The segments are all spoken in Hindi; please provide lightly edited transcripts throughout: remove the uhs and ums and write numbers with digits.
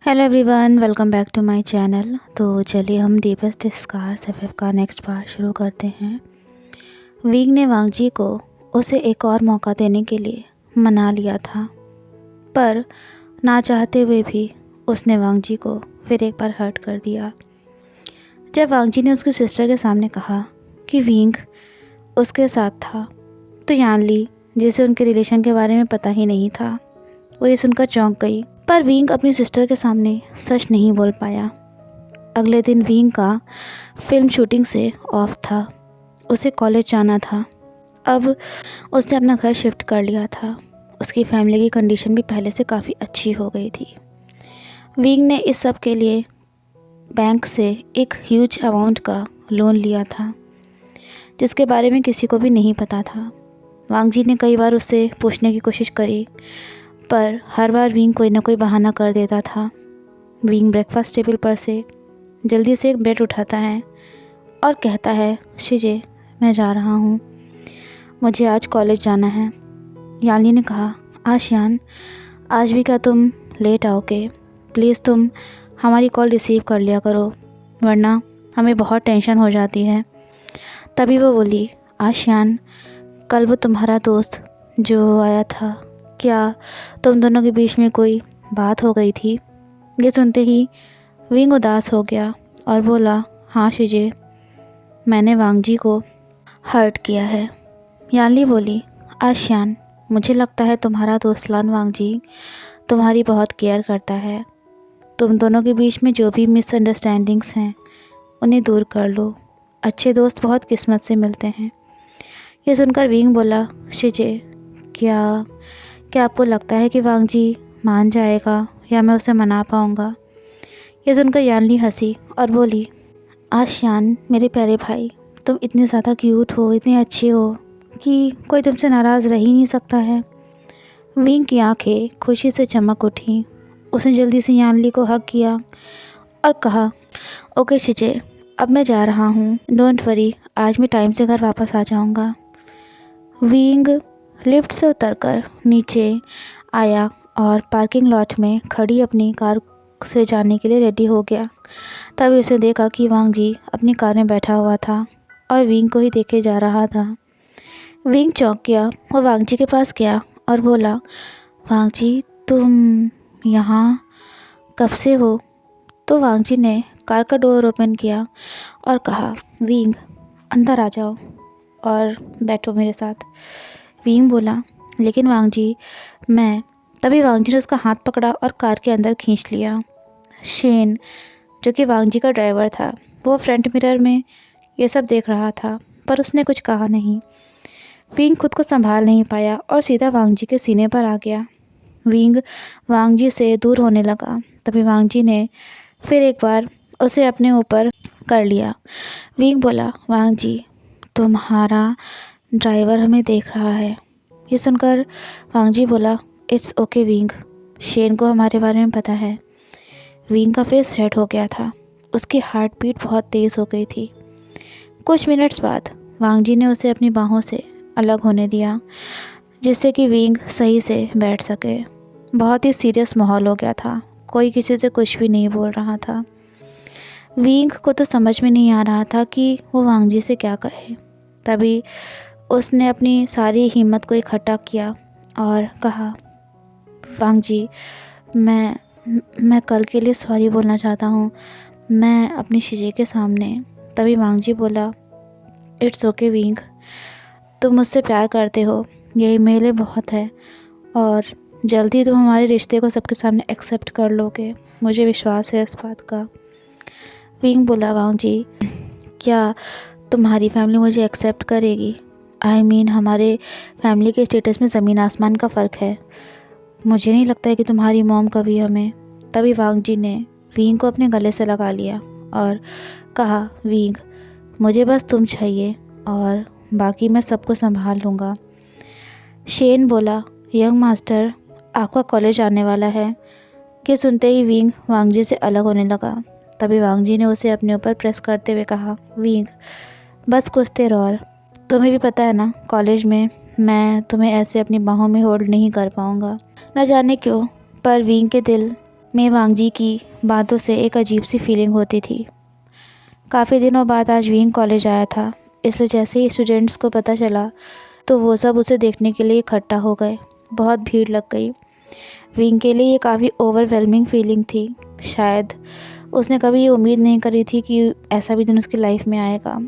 Hello everyone, welcome back to my channel. तो चलिए हम डीपेस्ट स्कार्स एफएफ का नेक्स्ट पार्ट शुरू करते हैं। विंग ने वांगजी को उसे एक और मौका देने के लिए मना लिया था, पर ना चाहते हुए भी उसने वांगजी को फिर एक बार हर्ट कर दिया। जब वांगजी ने उसकी सिस्टर के सामने कहा कि विंग उसके साथ था, तो यानली, जिसे उनके रिलेशन के बारे में पता ही नहीं था, वो ये सुनकर चौंक गई। पर विंग अपनी सिस्टर के सामने सच नहीं बोल पाया। अगले दिन विंग का फिल्म शूटिंग से ऑफ था, उसे कॉलेज जाना था। अब उसने अपना घर शिफ्ट कर लिया था। उसकी फैमिली की कंडीशन भी पहले से काफ़ी अच्छी हो गई थी। विंग ने इस सब के लिए बैंक से एक ह्यूज अमाउंट का लोन लिया था, जिसके बारे में किसी को भी नहीं पता था। वांगजी ने कई बार उससे पूछने की कोशिश करी, पर हर बार विंग कोई ना कोई बहाना कर देता था। विंग ब्रेकफास्ट टेबल पर से जल्दी से एक ब्रेड उठाता है और कहता है, शिजे, मैं जा रहा हूँ, मुझे आज कॉलेज जाना है। यानी ने कहा, आशियान, आज भी क्या तुम लेट आओगे? प्लीज़ तुम हमारी कॉल रिसीव कर लिया करो, वरना हमें बहुत टेंशन हो जाती है। तभी वो बोली, आशियान, कल वो तुम्हारा दोस्त जो आया था, क्या तुम दोनों के बीच में कोई बात हो गई थी? ये सुनते ही विंग उदास हो गया और बोला, हाँ शिजे, मैंने वांगजी को हर्ट किया है। यानली बोली, आशियान, मुझे लगता है तुम्हारा दोस्त लान वांगजी तुम्हारी बहुत केयर करता है। तुम दोनों के बीच में जो भी मिसअंडरस्टैंडिंग्स हैं उन्हें दूर कर लो। अच्छे दोस्त बहुत किस्मत से मिलते हैं। ये सुनकर विंग बोला, शिजे, क्या आपको लगता है कि वांगजी मान जाएगा या मैं उसे मना पाऊँगा? ये सुनकर यानली हंसी और बोली, आशियान, मेरे प्यारे भाई, तुम इतने ज़्यादा क्यूट हो, इतने अच्छे हो कि कोई तुमसे नाराज़ रह ही नहीं सकता है। विंग की आंखें खुशी से चमक उठी। उसने जल्दी से यानली को हग किया और कहा, ओके शिजे, अब मैं जा रहा हूँ, डोंट वरी, आज मैं टाइम से घर वापस आ जाऊँगा। विंग लिफ्ट से उतरकर नीचे आया और पार्किंग लॉट में खड़ी अपनी कार से जाने के लिए रेडी हो गया। तभी उसे देखा कि वांगजी अपनी कार में बैठा हुआ था और विंग को ही देखे जा रहा था। विंग चौंक गया और वांगजी के पास गया और बोला, वांगजी, तुम यहाँ कब से हो? तो वांगजी ने कार का डोर ओपन किया और कहा, विंग, अंदर आ जाओ और बैठो मेरे साथ। विंग बोला, लेकिन वांगजी, मैं। तभी वांगजी ने उसका हाथ पकड़ा और कार के अंदर खींच लिया। शेन, जो कि वांगजी का ड्राइवर था, वो फ्रंट मिरर में ये सब देख रहा था, पर उसने कुछ कहा नहीं। विंग खुद को संभाल नहीं पाया और सीधा वांगजी के सीने पर आ गया। विंग वांगजी से दूर होने लगा। तभी वांगजी ने फिर एक बार उसे अपने ऊपर कर लिया। विंग बोला, वांगजी, तुम्हारा ड्राइवर हमें देख रहा है। ये सुनकर वांगजी बोला, इट्स ओके विंग, शेन को हमारे बारे में पता है। विंग का फेस रेड हो गया था। उसकी हार्ट बीट बहुत तेज़ हो गई थी। कुछ मिनट्स बाद वांगजी ने उसे अपनी बाहों से अलग होने दिया, जिससे कि विंग सही से बैठ सके। बहुत ही सीरियस माहौल हो गया था। कोई किसी से कुछ भी नहीं बोल रहा था। विंग को तो समझ में नहीं आ रहा था कि वो वांगजी से क्या कहे। तभी उसने अपनी सारी हिम्मत को इकट्ठा किया और कहा, वांगजी, मैं कल के लिए सॉरी बोलना चाहता हूँ, मैं अपनी शिजे के सामने। तभी वांगजी बोला, इट्स ओके विंग, तुम मुझसे प्यार करते हो, यही मेरे लिए बहुत है, और जल्दी तुम हमारे रिश्ते को सबके सामने एक्सेप्ट कर लोगे, मुझे विश्वास है इस बात का। विंग बोला, वांगजी, क्या तुम्हारी फैमिली मुझे एक्सेप्ट करेगी? आई मीन, हमारे फैमिली के स्टेटस में ज़मीन आसमान का फ़र्क है। मुझे नहीं लगता है कि तुम्हारी मॉम कभी हमें। तभी वांगजी ने विंग को अपने गले से लगा लिया और कहा, विंग, मुझे बस तुम चाहिए और बाकी मैं सबको संभाल लूँगा। शेन बोला, यंग मास्टर, आपका कॉलेज आने वाला है। कि सुनते ही विंग वांगजी से अलग होने लगा। तभी वांगजी ने उसे अपने ऊपर प्रेस करते हुए कहा, विंग, बस कुछ देर और। तुम्हें भी पता है ना, कॉलेज में मैं तुम्हें ऐसे अपनी बाहों में होल्ड नहीं कर पाऊँगा। न जाने क्यों, पर विंग के दिल में वांग जी की बातों से एक अजीब सी फीलिंग होती थी। काफ़ी दिनों बाद आज विंग कॉलेज आया था, इसलिए जैसे ही स्टूडेंट्स को पता चला तो वो सब उसे देखने के लिए इकट्ठा हो गए। बहुत भीड़ लग गई। विंग के लिए ये काफ़ी ओवरवेलमिंग फीलिंग थी। शायद उसने कभी ये उम्मीद नहीं करी थी कि ऐसा भी दिन उसकी लाइफ में आएगा।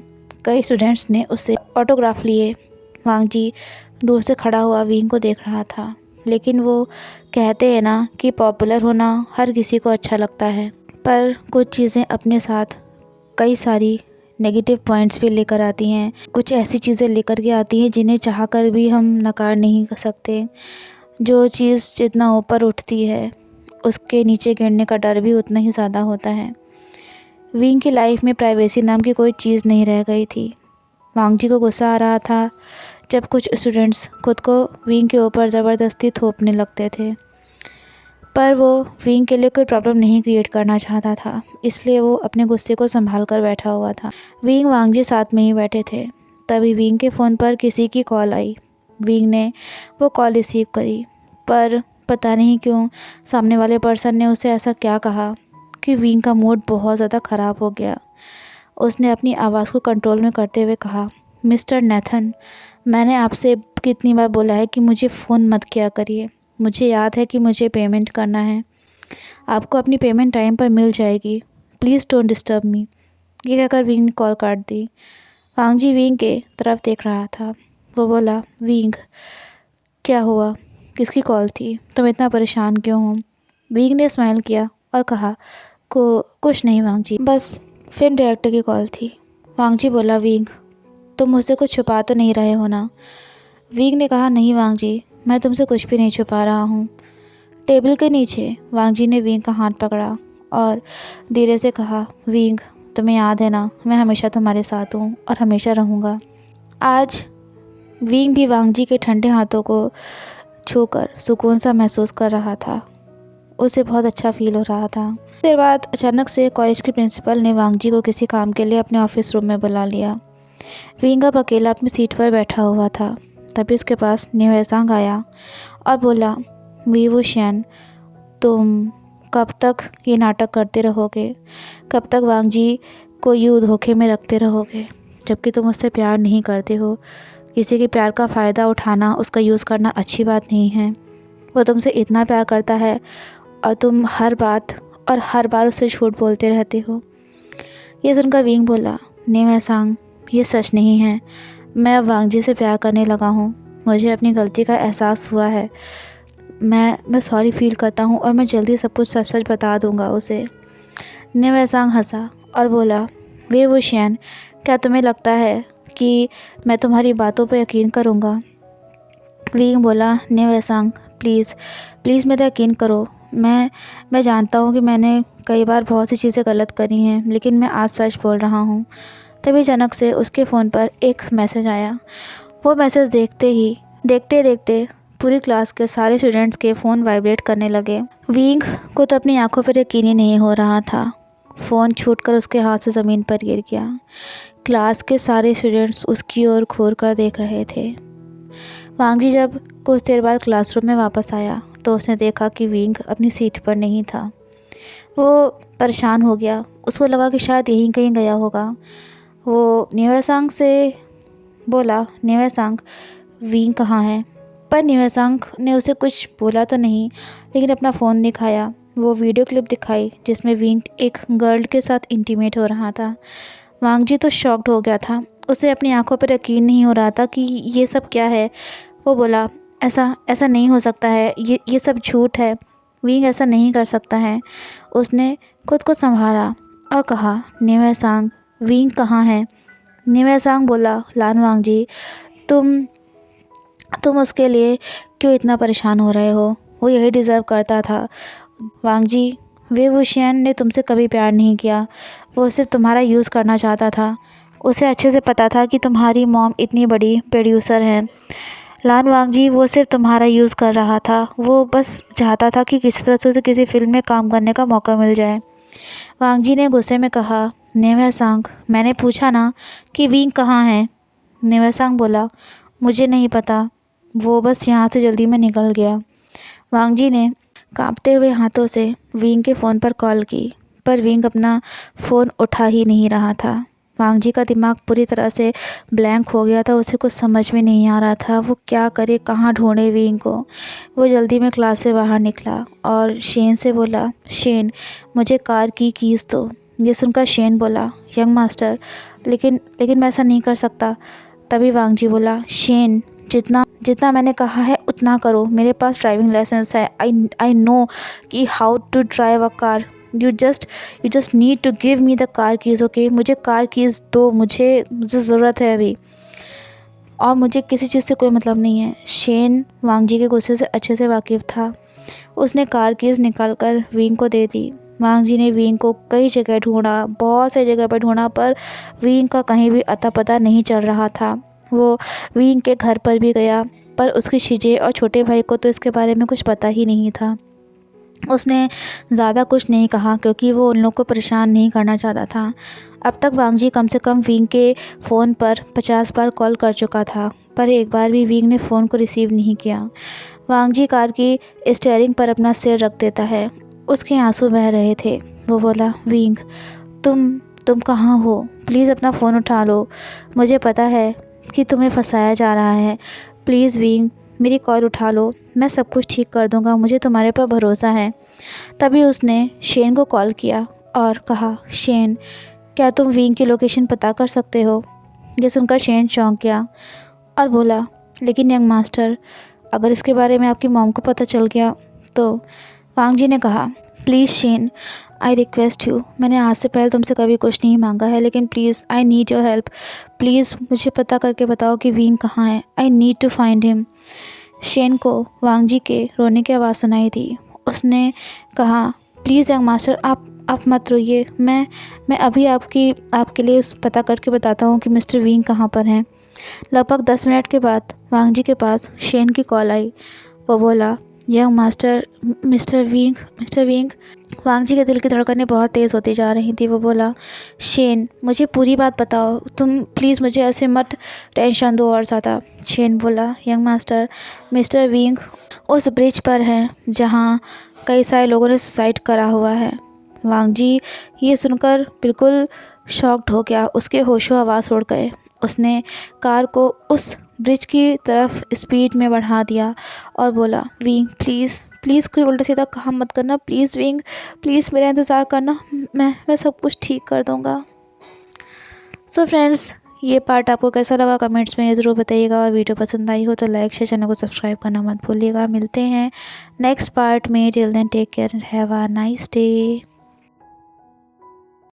कई स्टूडेंट्स ने उससे ऑटोग्राफ लिए। वांग जी दूर से खड़ा हुआ विंग को देख रहा था, लेकिन वो कहते हैं ना कि पॉपुलर होना हर किसी को अच्छा लगता है, पर कुछ चीज़ें अपने साथ कई सारी नेगेटिव पॉइंट्स भी लेकर आती हैं। कुछ ऐसी चीज़ें लेकर के आती हैं जिन्हें चाह कर भी हम नकार नहीं कर सकते। जो चीज़ जितना ऊपर उठती है उसके नीचे गिरने का डर भी उतना ही ज़्यादा होता है। विंग की लाइफ में प्राइवेसी नाम की कोई चीज़ नहीं रह गई थी। वांग जी को गुस्सा आ रहा था जब कुछ स्टूडेंट्स खुद को विंग के ऊपर ज़बरदस्ती थोपने लगते थे, पर वो विंग के लिए कोई प्रॉब्लम नहीं क्रिएट करना चाहता था, इसलिए वो अपने गुस्से को संभाल कर बैठा हुआ था। विंग वांग जी साथ में ही बैठे थे। तभी विंग के फ़ोन पर किसी की कॉल आई। विंग ने वो कॉल रिसीव करी, पर पता नहीं क्यों सामने वाले पर्सन ने उसे ऐसा क्या कहा कि विंग का मूड बहुत ज़्यादा ख़राब हो गया। उसने अपनी आवाज़ को कंट्रोल में करते हुए कहा, मिस्टर नेथन, मैंने आपसे कितनी बार बोला है कि मुझे फ़ोन मत किया करिए। मुझे याद है कि मुझे पेमेंट करना है। आपको अपनी पेमेंट टाइम पर मिल जाएगी। Please don't disturb me. ये कहकर विंग ने कॉल काट दी। वांग जी विंग के तरफ देख रहा था। वो बोला, विंग, क्या हुआ? किसकी कॉल थी? तुम इतना परेशान क्यों हो? विंग ने स्माइल किया और कहा, कुछ नहीं वांग जी, बस फिल्म डायरेक्टर की कॉल थी। वांग जी बोला, विंग, तुम मुझसे कुछ छुपा तो नहीं रहे हो ना? विंग ने कहा, नहीं वांग जी, मैं तुमसे कुछ भी नहीं छुपा रहा हूँ। टेबल के नीचे वांग जी ने विंग का हाथ पकड़ा और धीरे से कहा, विंग, तुम्हें याद है ना, मैं हमेशा तुम्हारे साथ हूँ और हमेशा रहूँगा। आज विंग भी वांग जी के ठंडे हाथों को छूकर सुकून सा महसूस कर रहा था। उसे बहुत अच्छा फील हो रहा था। देर बाद अचानक से कॉलेज के प्रिंसिपल ने वांग जी को किसी काम के लिए अपने ऑफिस रूम में बुला लिया। विंग अब अकेला अपनी सीट पर बैठा हुआ था। तभी उसके पास न्योएसांग आया और बोला, वी वुशियान, तुम कब तक ये नाटक करते रहोगे? कब तक वांग जी को यूँ धोखे में रखते रहोगे, जबकि तुम उससे प्यार नहीं करते हो? किसी के प्यार का फ़ायदा उठाना, उसका यूज़ करना अच्छी बात नहीं है। वो तुमसे इतना प्यार करता है और तुम हर बात और हर बार उससे झूठ बोलते रहते हो। ये सुनकर विंग बोला, न्योएसांग, ये सच नहीं है। मैं अब वांग जी से प्यार करने लगा हूँ। मुझे अपनी गलती का एहसास हुआ है। मैं सॉरी फील करता हूँ और मैं जल्दी सब कुछ सच सच बता दूँगा उसे। न्योएसांग हंसा और बोला, वे वुशियान, क्या तुम्हें लगता है कि मैं तुम्हारी बातों पर यकीन करूँगा? विंग बोला, न्योएसांग, प्लीज़ मेरा यकीन करो। मैं जानता हूँ कि मैंने कई बार बहुत सी चीज़ें गलत करी हैं, लेकिन मैं आज सच बोल रहा हूँ। तभी अचानक से उसके फ़ोन पर एक मैसेज आया। वो मैसेज देखते देखते पूरी क्लास के सारे स्टूडेंट्स के फ़ोन वाइब्रेट करने लगे। विंग को तो अपनी आंखों पर यकीन ही नहीं हो रहा था। फ़ोन छूटकर उसके हाथ से ज़मीन पर गिर गया। क्लास के सारे स्टूडेंट्स उसकी ओर घूर कर देख रहे थे। वांग जी जब कुछ देर बाद क्लासरूम में वापस आया तो उसने देखा कि विंग अपनी सीट पर नहीं था। वो परेशान हो गया। उसको लगा कि शायद यहीं कहीं गया होगा। वो न्योएसांग से बोला, न्योएसांग, विंग कहाँ है? पर न्योएसांग ने उसे कुछ बोला तो नहीं, लेकिन अपना फ़ोन दिखाया। वो वीडियो क्लिप दिखाई जिसमें विंग एक गर्ल के साथ इंटीमेट हो रहा था। वांग जी तो शॉक्ड हो गया था। उसे अपनी आंखों पर यकीन नहीं हो रहा था कि ये सब क्या है। वो बोला, ऐसा नहीं हो सकता है, ये सब झूठ है। विंग ऐसा नहीं कर सकता है। उसने खुद को संभाला और कहा, न्योएसांग, विंग कहाँ है? न्योएसांग बोला, लान वांग जी, तुम उसके लिए क्यों इतना परेशान हो रहे हो? वो यही डिज़र्व करता था। वांग जी, वे वुशियान ने तुमसे कभी प्यार नहीं किया। वो सिर्फ तुम्हारा यूज़ करना चाहता था। उसे अच्छे से पता था कि तुम्हारी मॉम इतनी बड़ी प्रोड्यूसर है। लान वांग जी, वो सिर्फ तुम्हारा यूज़ कर रहा था। वो बस चाहता था कि किसी तरह से उसे किसी फिल्म में काम करने का मौका मिल जाए। वांग जी ने गुस्से में कहा, न्योएसांग, मैंने पूछा ना कि विंग कहाँ है? न्योएसांग बोला, मुझे नहीं पता, वो बस यहाँ से जल्दी में निकल गया। वांग जी ने कांपते हुए हाथों से विंग के फ़ोन पर कॉल की, पर विंग अपना फ़ोन उठा ही नहीं रहा था। वांग जी का दिमाग पूरी तरह से ब्लैंक हो गया था। उसे कुछ समझ में नहीं आ रहा था वो क्या करे, कहाँ ढूंढे विंग को। वो जल्दी में क्लास से बाहर निकला और शेन से बोला, शेन मुझे कार की कीज़ दो। ये सुनकर शेन बोला, यंग मास्टर लेकिन लेकिन मैं ऐसा नहीं कर सकता। तभी वांग जी बोला, शेन जितना जितना मैंने कहा है उतना करो। मेरे पास ड्राइविंग लाइसेंस है। आई नो कि how to drive a car. You just need to give me the car keys, okay. मुझे कार कीज़ दो, मुझे ज़रूरत है अभी, और मुझे किसी चीज़ से कोई मतलब नहीं है। शेन वांग जी के गुस्से से अच्छे से वाकिफ़ था। उसने कार कीज़ निकाल कर विंग को दे दी। वांग जी ने विंग को कई जगह ढूंढा, बहुत सी जगह पर ढूंढा, पर विंग का कहीं भी अता पता नहीं चल रहा था। वो विंग के घर पर भी गया, पर उसकी शीजे और छोटे भाई को तो इसके बारे में कुछ पता ही नहीं था। उसने ज़्यादा कुछ नहीं कहा क्योंकि वो उन लोग को परेशान नहीं करना चाहता था। अब तक वांग जी कम से कम विंग के फ़ोन पर 50 बार कॉल कर चुका था, पर एक बार भी विंग ने फ़ोन को रिसीव नहीं किया। वांग जी कार की स्टीयरिंग पर अपना सिर रख देता है। उसके आंसू बह रहे थे। वो बोला, विंग तुम कहाँ हो? प्लीज़ अपना फ़ोन उठा लो। मुझे पता है कि तुम्हें फंसाया जा रहा है। प्लीज़ विंग मेरी कॉल उठा लो, मैं सब कुछ ठीक कर दूंगा, मुझे तुम्हारे पर भरोसा है। तभी उसने शेन को कॉल किया और कहा, शेन क्या तुम विंग की लोकेशन पता कर सकते हो? ये सुनकर शेन चौंक गया और बोला, लेकिन यंग मास्टर अगर इसके बारे में आपकी मॉम को पता चल गया तो? वांग जी ने कहा, please Shane I request you, मैंने आज से पहले तुमसे कभी कुछ नहीं मांगा है, लेकिन please I need your help. Please मुझे पता करके बताओ कि विंग कहाँ है। I need to find him. Shen को वांग जी के रोने की आवाज़ सुनाई दी। उसने कहा, प्लीज़ यंग मास्टर आप मत रोइए, मैं अभी आपके लिए पता करके बताता हूँ कि मिस्टर विंग कहाँ पर हैं। लगभग 10 मिनट के बाद वांग जी के पास शेन की कॉल आई। वो बोला, यंग मास्टर मिस्टर विंग। वांग जी के दिल की धड़कनें बहुत तेज़ होती जा रही थी। वो बोला, शेन मुझे पूरी बात बताओ, तुम प्लीज़ मुझे ऐसे मत टेंशन दो और ज़्यादा। शेन बोला, यंग मास्टर मिस्टर विंग उस ब्रिज पर हैं जहाँ कई सारे लोगों ने सुसाइड करा हुआ है। वांग जी ये सुनकर बिल्कुल शॉक्ड हो गया। उसके होशो हवास उड़ गए। उसने कार को उस ब्रिज की तरफ स्पीड में बढ़ा दिया और बोला, विंग प्लीज़ कोई उल्टा सीधा काम मत करना। प्लीज़ विंग प्लीज़ मेरा इंतज़ार करना, मैं सब कुछ ठीक कर दूँगा। सो फ्रेंड्स, ये पार्ट आपको कैसा लगा कमेंट्स में ज़रूर बताइएगा, और वीडियो पसंद आई हो तो लाइक शेयर, चैनल को सब्सक्राइब करना मत भूलिएगा। मिलते हैं नेक्स्ट पार्ट में। Till then take care and have a nice day.